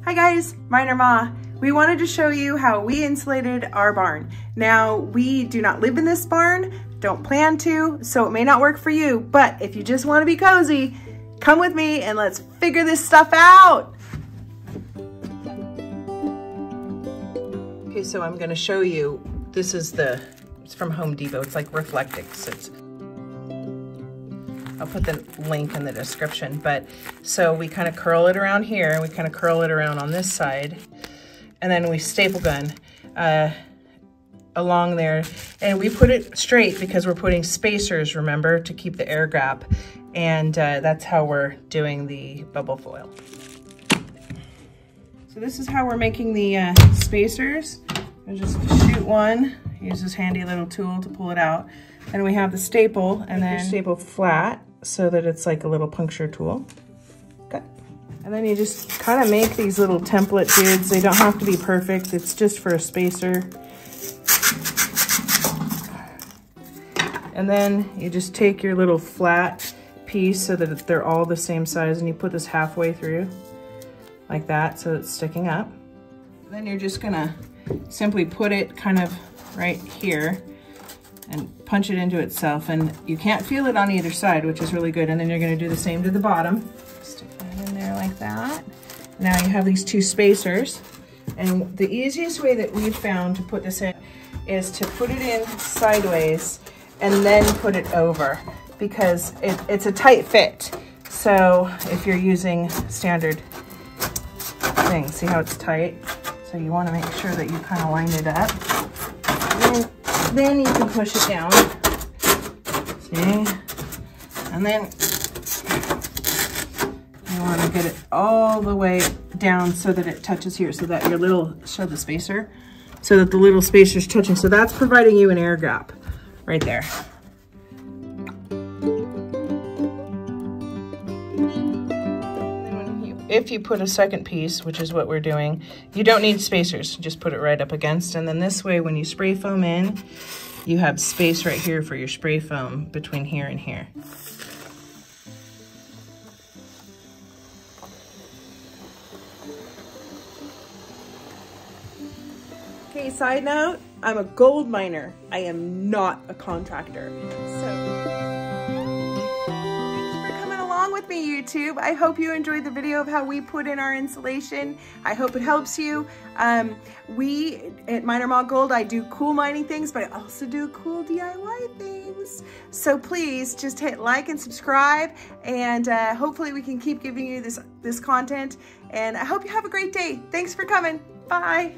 Hi guys, Miner Ma. We wanted to show you how we insulated our barn. Now, we do not live in this barn, don't plan to, so it may not work for you, but if you just want to be cozy, come with me and let's figure this stuff out. Okay, so I'm gonna show you, this is it's from Home Depot, it's like Reflectix. I'll put the link in the description, but so we kind of curl it around here, and we kind of curl it around on this side, and then we staple gun along there, and we put it straight because we're putting spacers, remember, to keep the air gap, and that's how we're doing the bubble foil. So this is how we're making the spacers. I'll just shoot one, use this handy little tool to pull it out, and we have the staple, and then staple flat so that it's like a little puncture tool. Okay. And then you just kind of make these little template dudes. They don't have to be perfect. It's just for a spacer. And then you just take your little flat piece so that they're all the same size, and you put this halfway through like that so it's sticking up. Then you're just gonna simply put it kind of right here and punch it into itself, and you can't feel it on either side, which is really good. And then you're gonna do the same to the bottom. Stick that in there like that. Now you have these two spacers, and the easiest way that we've found to put this in is to put it in sideways and then put it over, because it's a tight fit. So if you're using standard things, see how it's tight? So you wanna make sure that you kind of line it up. Then you can push it down, see? And then you want to get it all the way down so that it touches here, so that your little, show the spacer, so that the little spacer's touching. So that's providing you an air gap right there. If you put a second piece, which is what we're doing, you don't need spacers, just put it right up against, and then this way when you spray foam in, you have space right here for your spray foam between here and here. Okay, side note, I'm a gold miner. I am not a contractor. With me, YouTube. I hope you enjoyed the video of how we put in our insulation. I hope it helps you. We at Miner Ma Gold, I do cool mining things, but I also do cool DIY things. So please just hit like and subscribe, and hopefully we can keep giving you this content. And I hope you have a great day. Thanks for coming. Bye.